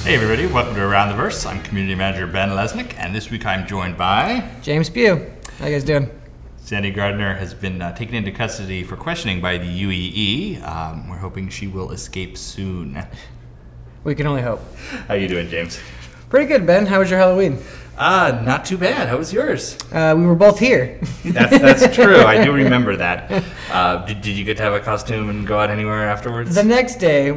Hey everybody, welcome to Around the Verse. I'm Community Manager Ben Lesnick, and this week I'm joined by... James Pugh. How you guys doing? Sandy Gardner has been taken into custody for questioning by the UEE. We're hoping she will escape soon. We can only hope. How you doing, James? Pretty good, Ben. How was your Halloween? Not too bad. How was yours? We were both here. That's true. I do remember that. Did you get to have a costume and go out anywhere afterwards? The next day,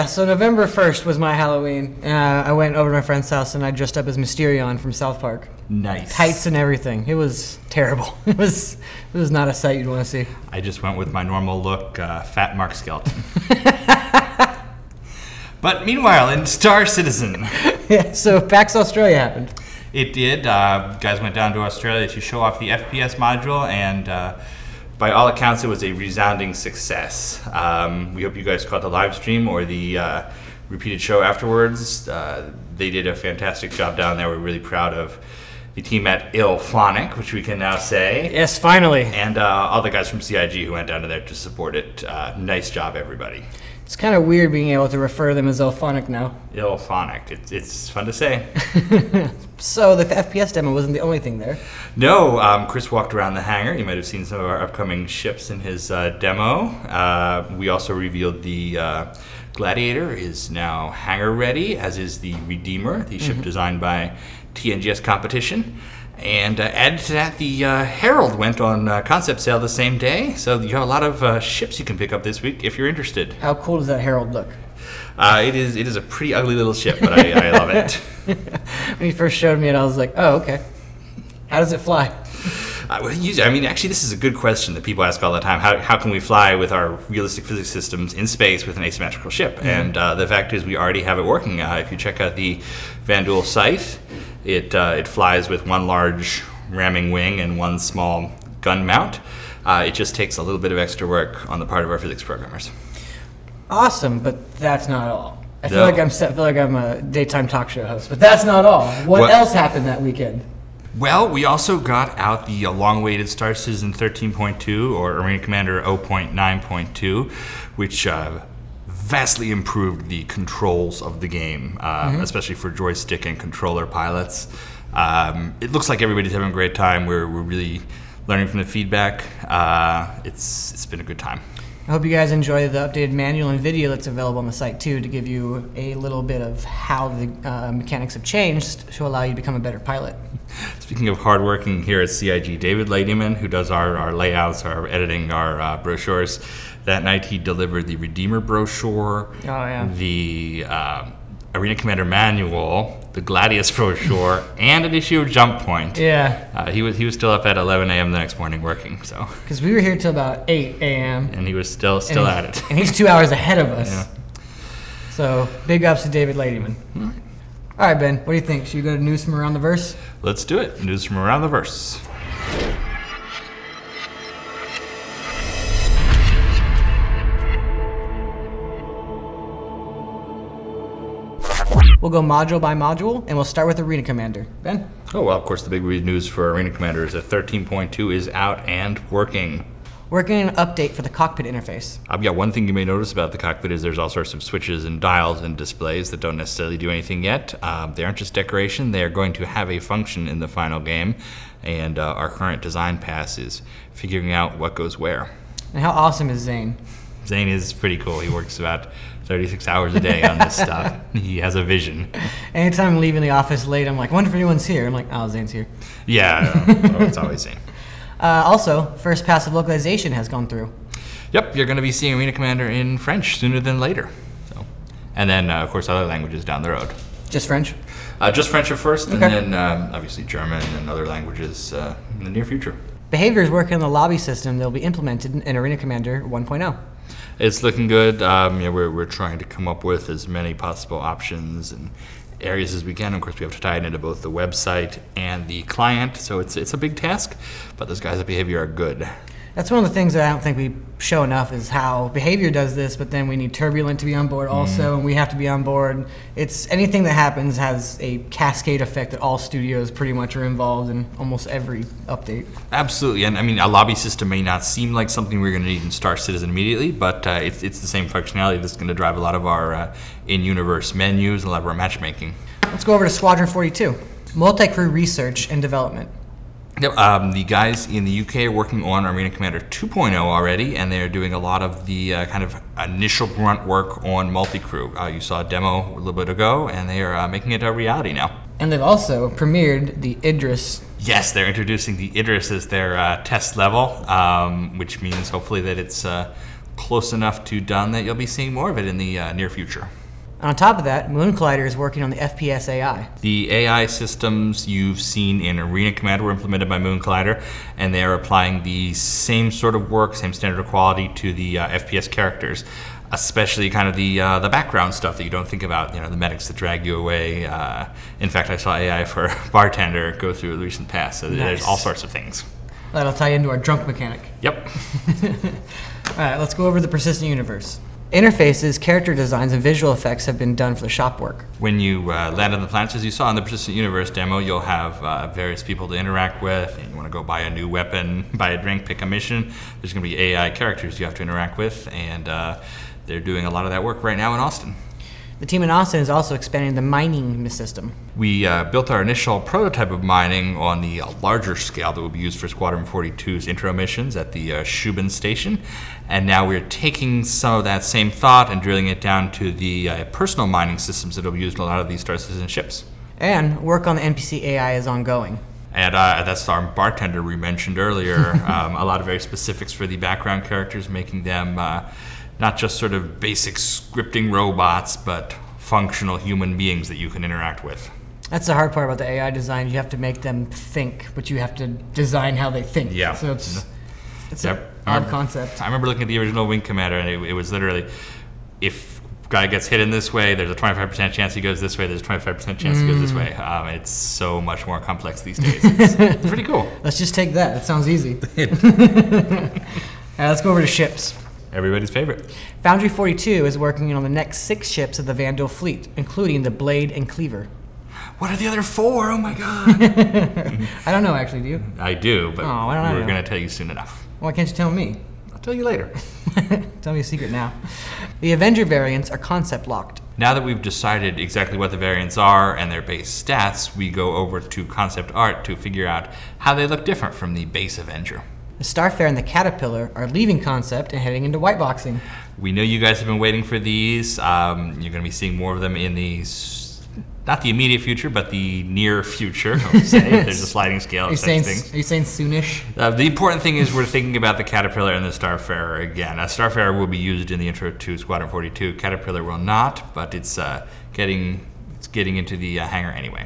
so November 1st was my Halloween. I went over to my friend's house and I dressed up as Mysterion from South Park. Nice. Tights and everything. It was terrible. It was not a sight you'd want to see. I just went with my normal look, fat Mark Skeleton. But meanwhile, in Star Citizen. Yeah, so PAX Australia happened. It did. Guys went down to Australia to show off the FPS module, and by all accounts, it was a resounding success. We hope you guys caught the live stream or the repeated show afterwards. They did a fantastic job down there. We're really proud of the team at Ilphonic, which we can now say. Yes, finally. And all the guys from CIG who went down to there to support it. Nice job, everybody. It's kind of weird being able to refer to them as Ilphonic now. Ilphonic. It's fun to say. So the FPS demo wasn't the only thing there. No, Chris walked around the hangar. You might have seen some of our upcoming ships in his demo. We also revealed the Gladiator is now hangar ready, as is the Redeemer, the ship designed by TNGS Competition. And added to that, the Herald went on concept sale the same day, so you have a lot of ships you can pick up this week if you're interested. How cool does that Herald look? It is a pretty ugly little ship, but I love it. When you first showed me it, I was like, oh, okay. How does it fly? Actually, this is a good question that people ask all the time. How can we fly with our realistic physics systems in space with an asymmetrical ship? And the fact is we already have it working. If you check out the Vanduul site, it flies with one large ramming wing and one small gun mount. It just takes a little bit of extra work on the part of our physics programmers. Awesome, but that's not all. I feel like I'm a daytime talk show host, but that's not all. What else happened that weekend? Well, we also got out the long-awaited Star Citizen 13.2 or Arena Commander 0.9.2, which vastly improved the controls of the game, especially for joystick and controller pilots. It looks like everybody's having a great time. We're really learning from the feedback. It's been a good time. I hope you guys enjoy the updated manual and video that's available on the site too, to give you a little bit of how the mechanics have changed to allow you to become a better pilot. Speaking of hardworking here at CIG, David Ladyman, who does our layouts, our editing, our brochures, that night he delivered the Redeemer brochure, the Arena Commander manual, the Gladius brochure, and an issue of Jump Point. Yeah. He was still up at 11 a.m. the next morning working. So. Because we were here till about 8 a.m. And he was still at it. And he's 2 hours ahead of us. Yeah. So big ups to David Ladyman. All right, Ben, what do you think? Should we go to news from around the verse? Let's do it. News from around the verse. We'll go module by module, and we'll start with Arena Commander. Ben? Oh, well, of course, the big news for Arena Commander is that 13.2 is out and working. Working on an update for the cockpit interface. One thing you may notice about the cockpit is there's all sorts of switches and dials and displays that don't necessarily do anything yet. They aren't just decoration. They are going to have a function in the final game, and our current design pass is figuring out what goes where. And how awesome is Zane? Zane is pretty cool. He works about 36 hours a day on this stuff. He has a vision. Anytime I'm leaving the office late, I'm like, wonder if anyone's here. I'm like, oh, Zane's here. Yeah, it's always Zane. Also, first pass of localization has gone through. Yep, you're going to be seeing Arena Commander in French sooner than later. So, and then, of course, other languages down the road. Just French? Just French at first, and then obviously German and other languages in the near future. Behavior is working on the lobby system that will be implemented in Arena Commander 1.0. It's looking good. We're trying to come up with as many possible options and areas as we can. Of course, we have to tie it into both the website and the client, so it's a big task, but those guys at Behavior are good. That's one of the things that I don't think we show enough is how behavior does this, but then we need turbulent to be on board also, and we have to be on board. It's anything that happens has a cascade effect that all studios pretty much are involved in almost every update. Absolutely, and I mean, a lobby system may not seem like something we're going to need in Star Citizen immediately, but it's the same functionality that's going to drive a lot of our in-universe menus and a lot of our matchmaking. Let's go over to Squadron 42, multi-crew research and development. Yep, the guys in the UK are working on Arena Commander 2.0 already, and they're doing a lot of the kind of initial grunt work on multi-crew. You saw a demo a little bit ago, and they are making it a reality now. And they've also premiered the Idris. Yes, they're introducing the Idris as their test level, which means hopefully that it's close enough to done that you'll be seeing more of it in the near future. On top of that, Moon Collider is working on the FPS AI. The AI systems you've seen in Arena Commander were implemented by Moon Collider, and they are applying the same sort of work, same standard of quality to the FPS characters, especially kind of the background stuff that you don't think about, the medics that drag you away. In fact, I saw AI for Bartender go through a recent pass, so there's all sorts of things. That'll tie into our drunk mechanic. Yep. All right, let's go over the persistent universe. Interfaces, character designs, and visual effects have been done for the shop work. When you land on the planets, as you saw in the Persistent Universe demo, you'll have various people to interact with. And you want to go buy a new weapon, buy a drink, pick a mission. There's going to be AI characters you have to interact with, and they're doing a lot of that work right now in Austin. The team in Austin is also expanding the mining system. We built our initial prototype of mining on the larger scale that will be used for Squadron 42's intro missions at the Shubin station. And now we're taking some of that same thought and drilling it down to the personal mining systems that will be used in a lot of these Star Citizen ships. And work on the NPC AI is ongoing. And that's our Bartender we mentioned earlier. A lot of very specifics for the background characters, making them not just sort of basic scripting robots, but functional human beings that you can interact with. That's the hard part about the AI design. You have to make them think, but you have to design how they think. Yeah. So it's an odd concept. I remember looking at the original Wing Commander, and it was literally, if guy gets hit in this way, there's a 25% chance he goes this way, there's a 25% chance he goes this way. It's so much more complex these days. It's pretty cool. Let's just take that. It sounds easy. All right, let's go over to ships. Everybody's favorite. Foundry 42 is working on the next 6 ships of the Vandal fleet, including the Blade and Cleaver. What are the other 4? Oh my god. I don't know, actually, do you? I do, but I we're going to tell you soon enough. Why can't you tell me? I'll tell you later. Tell me a secret now. The Avenger variants are concept locked. Now that we've decided exactly what the variants are and their base stats, we go over to concept art to figure out how they look different from the base Avenger. The Starfare and the Caterpillar are leaving concept and heading into whiteboxing. We know you guys have been waiting for these. You're going to be seeing more of them in the, not the immediate future, but the near future, I would say. There's a sliding scale of such things. Are you saying soonish? The important thing is we're thinking about the Caterpillar and the Starfarer again. Starfarer will be used in the intro to Squadron 42. Caterpillar will not, but it's getting into the hangar anyway.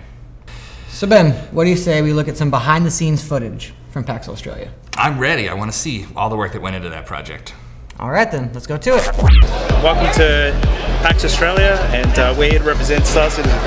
So Ben, what do you say we look at some behind-the-scenes footage from PAX Australia? I'm ready. I want to see all the work that went into that project. All right then, let's go to it. Welcome to PAX Australia, and we're here to represent Star Citizen.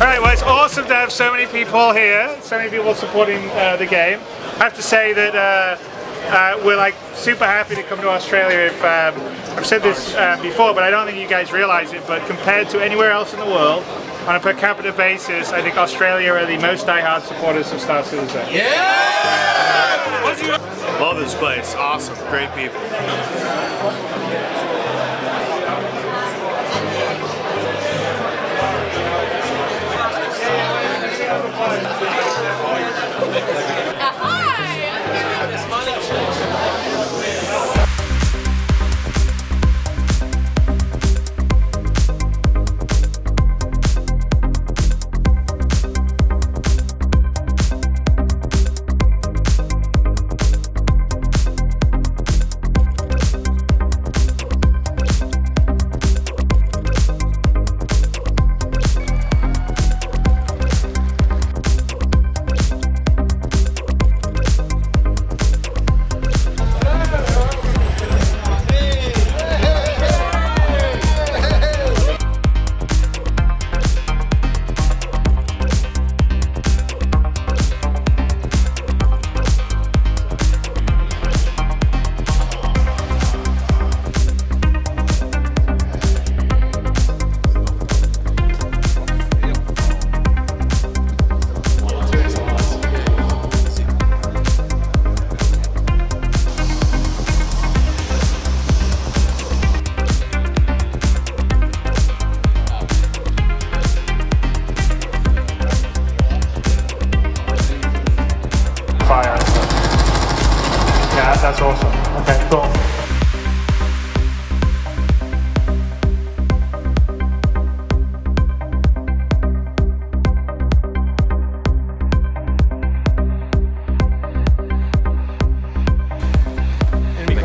Alright, well, it's awesome to have so many people here, so many people supporting the game. I have to say that we're like super happy to come to Australia. I've said this before, but I don't think you guys realize it, but compared to anywhere else in the world, on a per capita basis, I think Australia are the most diehard supporters of Star Citizen. Yeah! Love this place, awesome, great people.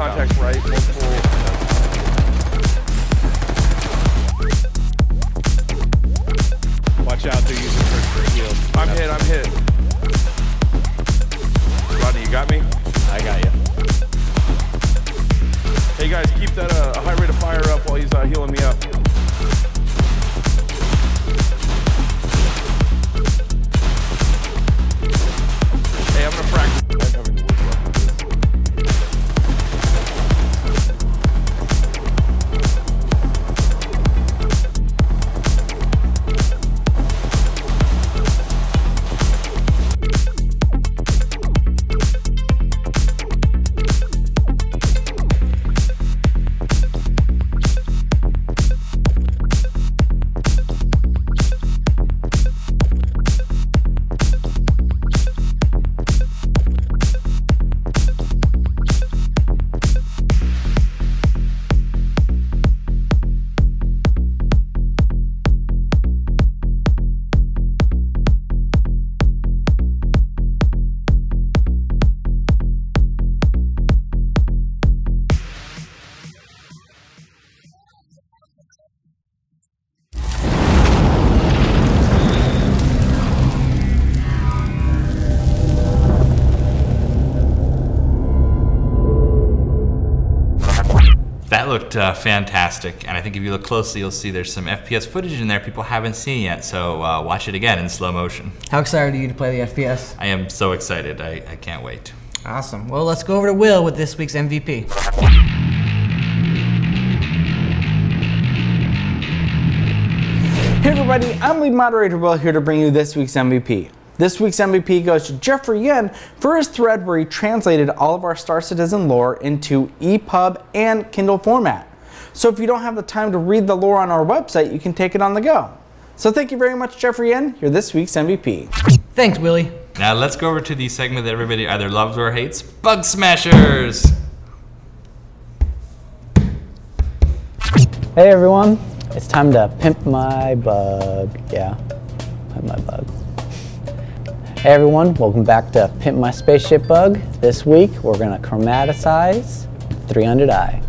contact right, multiple. Watch out, they're using first shield. I'm hit. Rodney, you got me? I got you. Hey guys, keep that a high rate of fire up while he's healing me up. Hey, I'm gonna practice. I'm having to work with this. That looked fantastic, and I think if you look closely, you'll see there's some FPS footage in there people haven't seen yet, so watch it again in slow motion. How excited are you to play the FPS? I am so excited. I can't wait. Awesome. Well, let's go over to Will with this week's MVP. Hey everybody, I'm lead moderator Will here to bring you this week's MVP. This week's MVP goes to Jeffrey Yen for his thread where he translated all of our Star Citizen lore into EPUB and Kindle format. So if you don't have the time to read the lore on our website, you can take it on the go. So thank you very much, Jeffrey Yen. You're this week's MVP. Thanks, Willie. Now let's go over to the segment that everybody either loves or hates, Bug Smashers! Hey everyone, it's time to pimp my bug. Yeah, pimp my bug. Hey everyone, welcome back to Pimp My Spaceship Bug. This week we're gonna chromaticize 300i.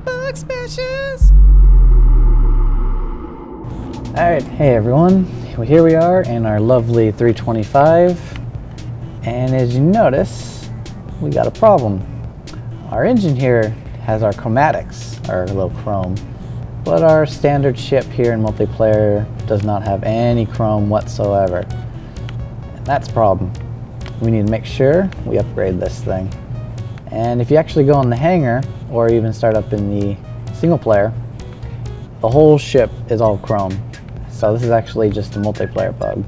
Bug Smashers! Alright, hey everyone, here we are in our lovely 325, and as you notice, we got a problem. Our engine here has our chromatics, our little chrome, but our standard ship here in multiplayer does not have any chrome whatsoever. And that's a problem. We need to make sure we upgrade this thing. And if you actually go in the hangar, or even start up in the single player, the whole ship is all chrome. So this is actually just a multiplayer bug.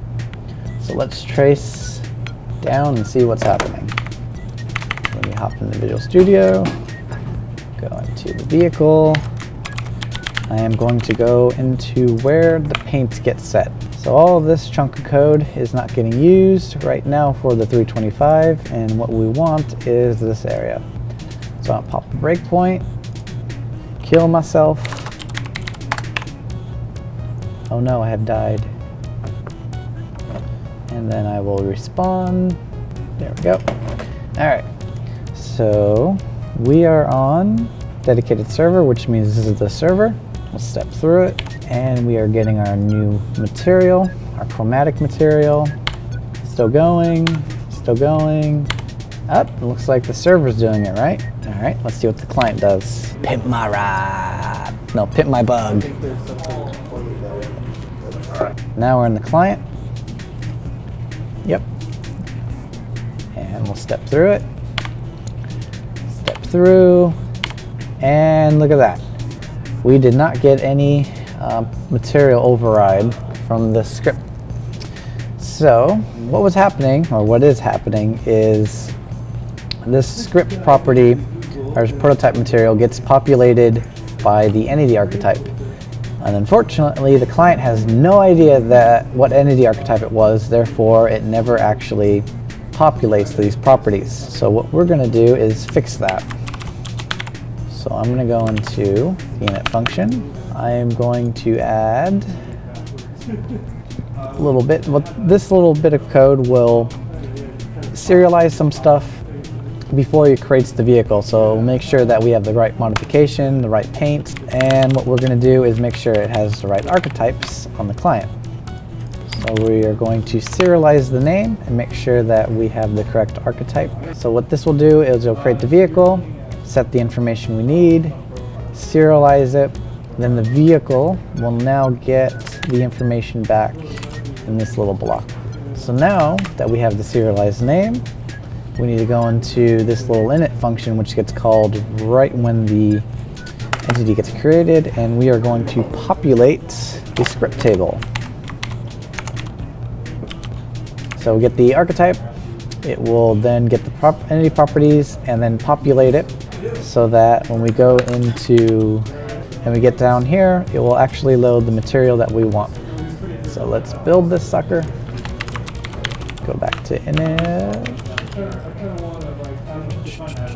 So let's trace down and see what's happening. Let me hop in the Visual Studio, go into the vehicle. I am going to go into where the paint gets set. So all of this chunk of code is not getting used right now for the 325, and what we want is this area. So I'll pop a breakpoint, kill myself. Oh no, I have died. And then I will respawn. There we go. All right, so we are on dedicated server, which means this is the server. We'll step through it, and we are getting our new material, our chromatic material. Still going, still going. Up, it looks like the server's doing it, right? All right, let's see what the client does. Pimp my ride. No, pimp my bug. Now we're in the client. Yep. And we'll step through it. Step through, and look at that. We did not get any material override from the script. So what was happening, or what is happening, is this script property, or prototype material, gets populated by the entity archetype. And unfortunately, the client has no idea what entity archetype it was, therefore it never actually populates these properties. So what we're going to do is fix that. So I'm going to go into the init function. I am going to add a little bit. This little bit of code will serialize some stuff before it creates the vehicle. So we'll make sure that we have the right modification, the right paint, and what we're going to do is make sure it has the right archetypes on the client. So we are going to serialize the name and make sure that we have the correct archetype. So what this will do is it'll create the vehicle, set the information we need, serialize it, then the vehicle will now get the information back in this little block. So now that we have the serialized name, we need to go into this little init function, which gets called right when the entity gets created, and we are going to populate the script table. So we get the archetype, it will then get the entity properties and then populate it so that when we go into and we get down here, it will actually load the material that we want. So let's build this sucker. Go back to init.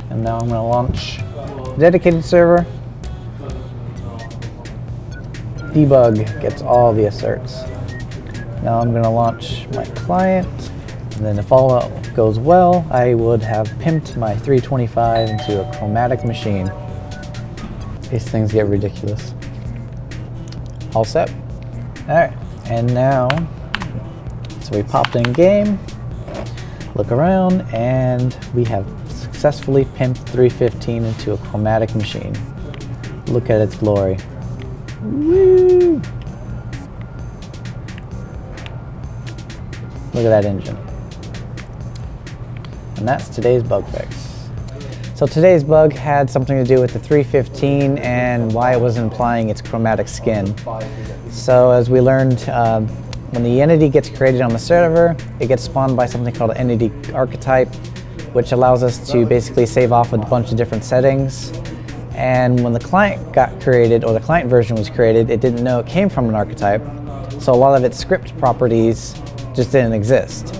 And now I'm going to launch dedicated server. Debug gets all the asserts. Now I'm going to launch my client, and then if all goes well, I would have pimped my 325 into a chromatic machine. These things get ridiculous. All set. Alright, and now, so we popped in game, look around, and we have successfully pimped 315 into a chromatic machine. Look at its glory. Woo! Look at that engine. And that's today's bug fix. So today's bug had something to do with the 315 and why it was implying its chromatic skin. So as we learned, when the entity gets created on the server, it gets spawned by something called an entity archetype, which allows us to basically save off a bunch of different settings. And when the client got created, or the client version was created, it didn't know it came from an archetype. So a lot of its script properties just didn't exist.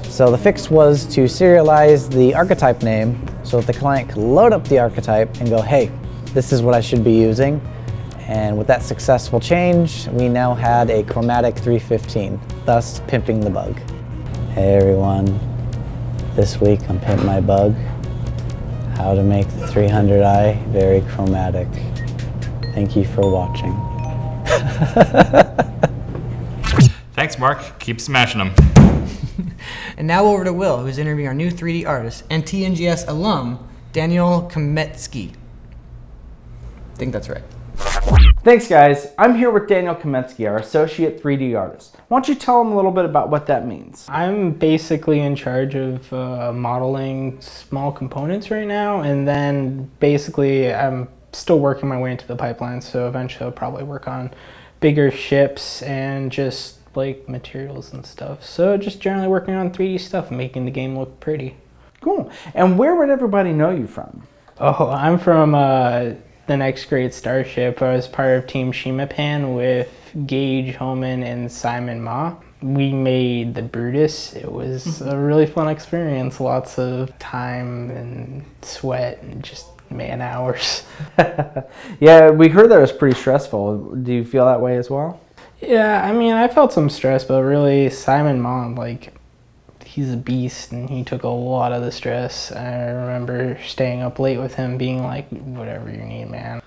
So the fix was to serialize the archetype name so that the client could load up the archetype and go, hey, this is what I should be using. And with that successful change, we now had a chromatic 315, thus pimping the bug. Hey everyone, this week on Pimp My Bug, how to make the 300i very chromatic. Thank you for watching. Thanks, Mark. Keep smashing them. And now over to Will, who's interviewing our new 3D artist and TNGS alum, Daniel Kamentsky. I think that's right. Thanks guys, I'm here with Daniel Kamentsky, our associate 3D artist. Why don't you tell him a little bit about what that means? I'm basically in charge of modeling small components right now, and then basically I'm still working my way into the pipeline, so eventually I'll probably work on bigger ships and just like materials and stuff. So just generally working on 3D stuff and making the game look pretty. Cool. And where would everybody know you from? Oh, I'm from the next grade Starship. I was part of Team Shimapan with Gage Homan and Simon Ma. We made the Brutus. It was a really fun experience. Lots of time and sweat and just man hours. Yeah, we heard that it was pretty stressful. Do you feel that way as well? Yeah, I mean, I felt some stress, but really Simon Ma, like, he's a beast and he took a lot of the stress. I remember staying up late with him being like, whatever you need, man.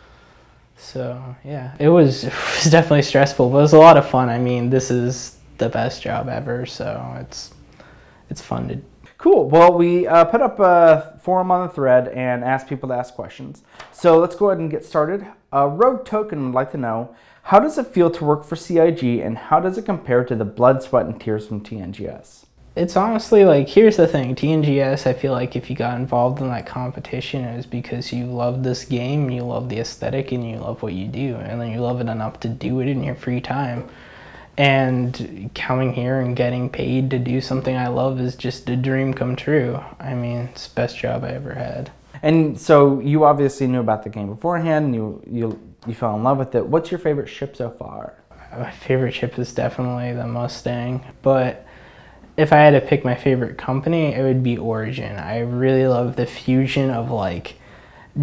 So yeah, it was definitely stressful, but it was a lot of fun. I mean, this is the best job ever, so it's fun to. Cool. Well, we put up a forum on the thread and asked people to ask questions. So let's go ahead and get started. Rogue Token would like to know, how does it feel to work for CIG and how does it compare to the blood, sweat, and tears from TNGS? It's honestly like, here's the thing, TNGS, I feel like if you got involved in that competition, it was because you love this game, you love the aesthetic, and you love what you do, and then you love it enough to do it in your free time. And coming here and getting paid to do something I love is just a dream come true. I mean, it's the best job I ever had. And so you obviously knew about the game beforehand, and you fell in love with it. What's your favorite ship so far? My favorite ship is definitely the Mustang, but if I had to pick my favorite company, it would be Origin. I really love the fusion of like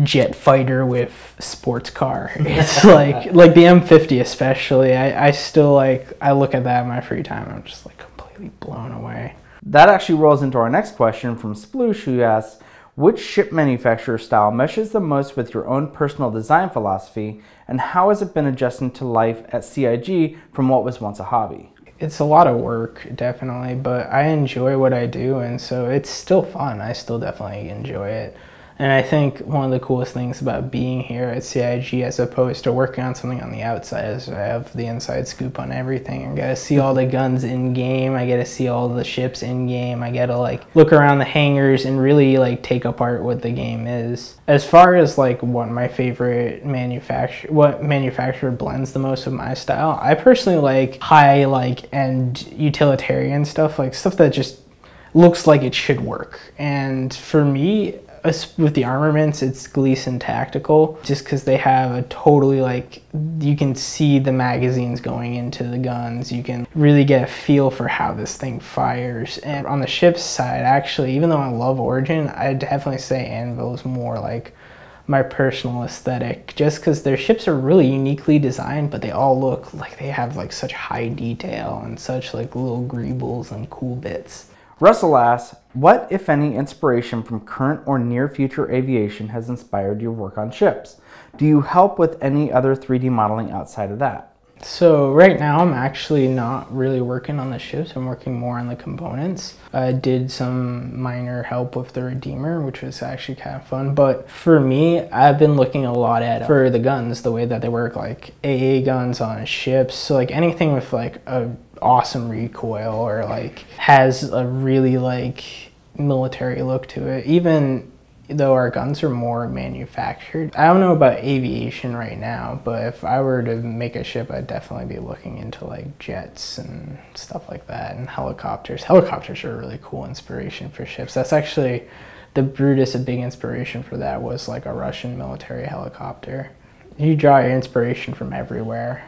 jet fighter with sports car. It's like the M50 especially. I still like, I look at that in my free time, I'm just like completely blown away. That actually rolls into our next question from Sploosh, who asks, which ship manufacturer style meshes the most with your own personal design philosophy, and how has it been adjusting to life at CIG from what was once a hobby? It's a lot of work, definitely, but I enjoy what I do, and so it's still fun. I still definitely enjoy it. And I think one of the coolest things about being here at CIG as opposed to working on something on the outside is I have the inside scoop on everything. I get to see all the guns in game. I get to see all the ships in game. I get to like look around the hangars and really like take apart what the game is. As far as like what my favorite manufacturer blends the most with my style, I personally like high end utilitarian stuff, like stuff that just looks like it should work. And for me, with the armaments, it's Gleason Tactical, just because they have a totally like, you can see the magazines going into the guns. You can really get a feel for how this thing fires. And on the ship's side, actually, even though I love Origin, I'd definitely say Anvil is more like my personal aesthetic, just because their ships are really uniquely designed, but they all look like they have like such high detail and such like little greebles and cool bits. Russell asks, what, if any, inspiration from current or near future aviation has inspired your work on ships? Do you help with any other 3D modeling outside of that? So right now I'm actually not really working on the ships. I'm working more on the components. I did some minor help with the Redeemer, which was actually kind of fun. But for me, I've been looking a lot at for the guns, the way that they work, like AA guns on ships. So like anything with like a awesome recoil or like has a really like military look to it, even though our guns are more manufactured. I don't know about aviation right now, but if I were to make a ship, I'd definitely be looking into like jets and stuff like that, and helicopters. Helicopters are a really cool inspiration for ships. That's actually the Brutus, a big inspiration for that was like a Russian military helicopter. You draw your inspiration from everywhere.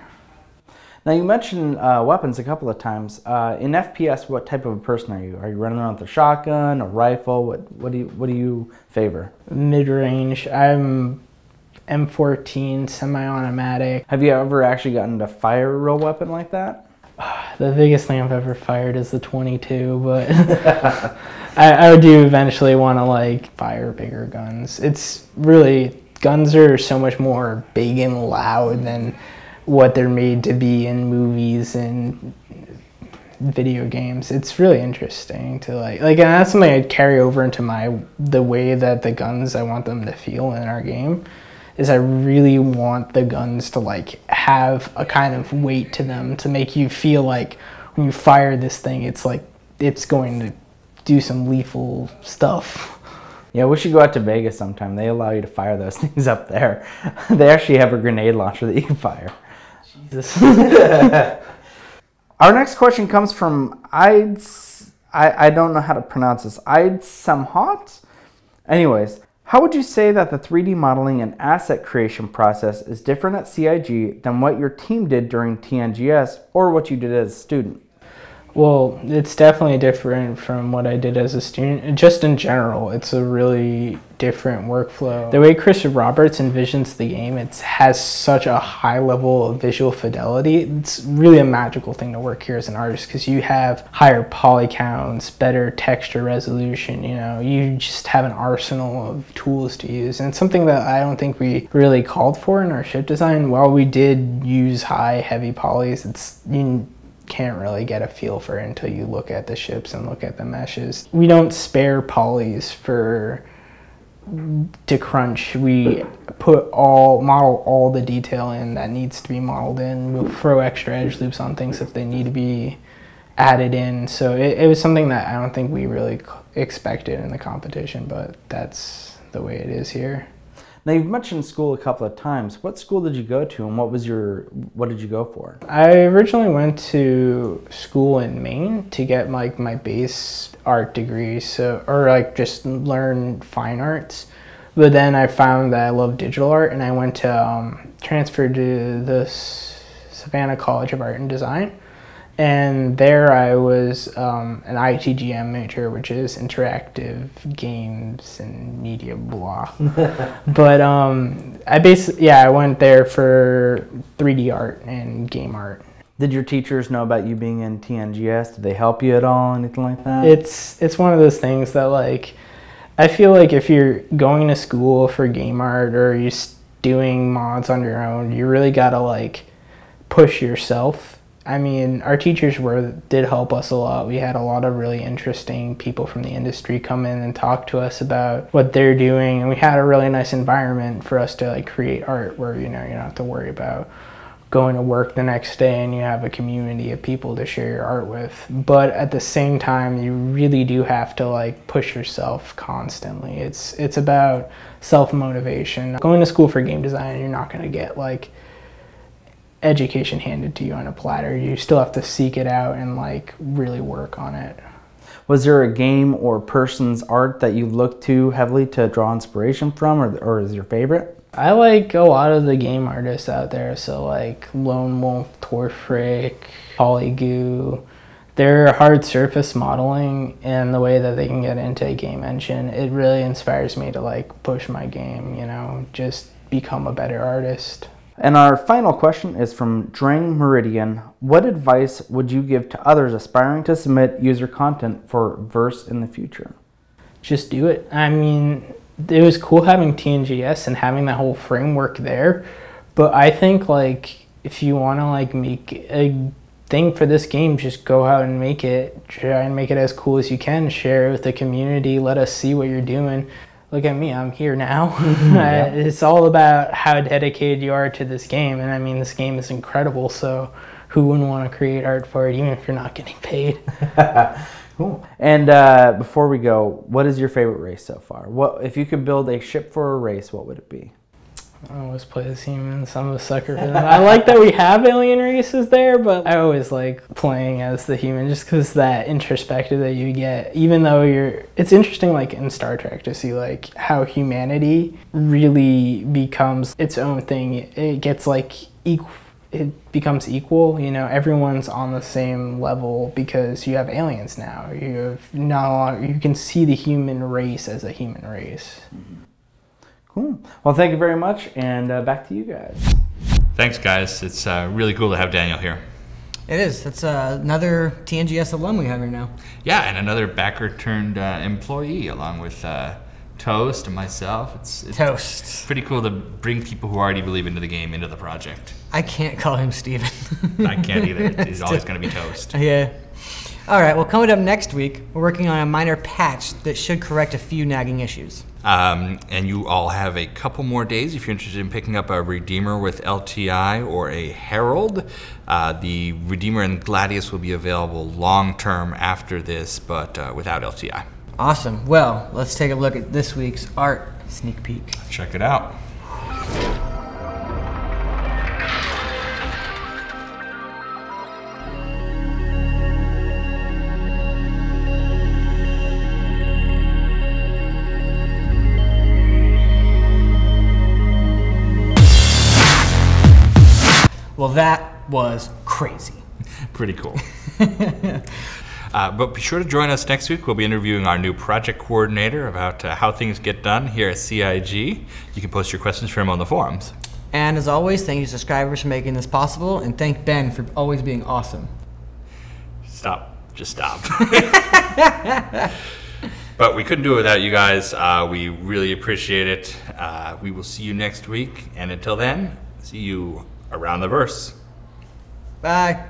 Now you mentioned weapons a couple of times. In FPS, what type of a person are you? Are you running around with a shotgun, a rifle? What do you favor? Mid-range. I'm M14, semi-automatic. Have you ever actually gotten to fire a real weapon like that? The biggest thing I've ever fired is the 22, but I do eventually want to like fire bigger guns. It's really, guns are so much more big and loud than what they're made to be in movies and video games. It's really interesting to like and that's something I'd carry over into the way that the guns I want them to feel in our game. Is I really want the guns to like have a kind of weight to them to make you feel like when you fire this thing, it's like it's going to do some lethal stuff. Yeah, we should go out to Vegas sometime. They allow you to fire those things up there. They actually have a grenade launcher that you can fire. Jesus. Our next question comes from I don't know how to pronounce this. Samhot? Anyways, how would you say that the 3D modeling and asset creation process is different at CIG than what your team did during TNGS or what you did as a student? Well, it's definitely different from what I did as a student. Just in general, it's a really different workflow. The way Chris Roberts envisions the game, it has such a high level of visual fidelity. It's really a magical thing to work here as an artist because you have higher poly counts, better texture resolution, you know, you just have an arsenal of tools to use. And it's something that I don't think we really called for in our ship design. While we did use high, heavy polys, you can't really get a feel for it until you look at the ships and look at the meshes. We don't spare polys to crunch. We model all the detail in that needs to be modeled in. We'll throw extra edge loops on things if they need to be added in. So it was something that I don't think we really expected in the competition, but that's the way it is here. Now you've mentioned school a couple of times. What school did you go to and what did you go for? I originally went to school in Maine to get like my base art degree, or like just learn fine arts. But then I found that I love digital art and I went to transfer to the Savannah College of Art and Design. And there I was an ITGM major, which is interactive games and media blah. But I went there for 3D art and game art. Did your teachers know about you being in TNGS? Did they help you at all, anything like that? It's one of those things that, like, I feel like if you're going to school for game art or you're doing mods on your own, you really gotta like push yourself. I mean, our teachers did help us a lot. We had a lot of really interesting people from the industry come in and talk to us about what they're doing, and we had a really nice environment for us to like create art where, you know, you don't have to worry about going to work the next day and you have a community of people to share your art with. But at the same time, you really do have to like push yourself constantly. It's about self-motivation. Going to school for game design, you're not going to get like education handed to you on a platter. You still have to seek it out and like really work on it. Was there a game or person's art that you look to heavily to draw inspiration from, or is your favorite? I like a lot of the game artists out there, so like Lone Wolf, Torfrick, Polygoo. Their hard surface modeling and the way that they can get into a game engine, it really inspires me to like push my game, you know, just become a better artist. And our final question is from Drang Meridian. What advice would you give to others aspiring to submit user content for Verse in the future? Just do it. I mean, it was cool having TNGS and having that whole framework there, but I think like if you want to like make a thing for this game, just go out and make it. Try and make it as cool as you can. Share it with the community. Let us see what you're doing. Look at me, I'm here now. Yeah. It's all about how dedicated you are to this game, and I mean, this game is incredible, so who wouldn't want to create art for it even if you're not getting paid? Cool. And before we go, what is your favorite race so far? What if you could build a ship for a race, what would it be? I always play as humans. I'm a sucker for that. I like that we have alien races there, but I always like playing as the human just because that introspective that you get, even though it's interesting like in Star Trek to see like how humanity really becomes its own thing. It gets like it becomes equal, you know, everyone's on the same level because you have aliens now. You can see the human race as a human race. Mm-hmm. Cool. Well, thank you very much, and back to you guys. Thanks, guys. It's really cool to have Daniel here. It is. That's another TNGS alum we have here now. Yeah, and another backer turned employee along with Toast and myself. It's Toast. Pretty cool to bring people who already believe into the game into the project. I can't call him Steven. I can't either. He's always going to be Toast. Yeah. All right, well, coming up next week, we're working on a minor patch that should correct a few nagging issues. And you all have a couple more days if you're interested in picking up a Redeemer with LTI or a Herald. The Redeemer and Gladius will be available long-term after this, but without LTI. Awesome. Well, let's take a look at this week's art sneak peek. Check it out. Well, that was crazy. Pretty cool. But be sure to join us next week. We'll be interviewing our new project coordinator about how things get done here at CIG. You can post your questions for him on the forums. And as always, thank you subscribers for making this possible, and thank Ben for always being awesome. Stop. Just stop. But we couldn't do it without you guys. We really appreciate it. We will see you next week. And until then, see you around the verse. Bye.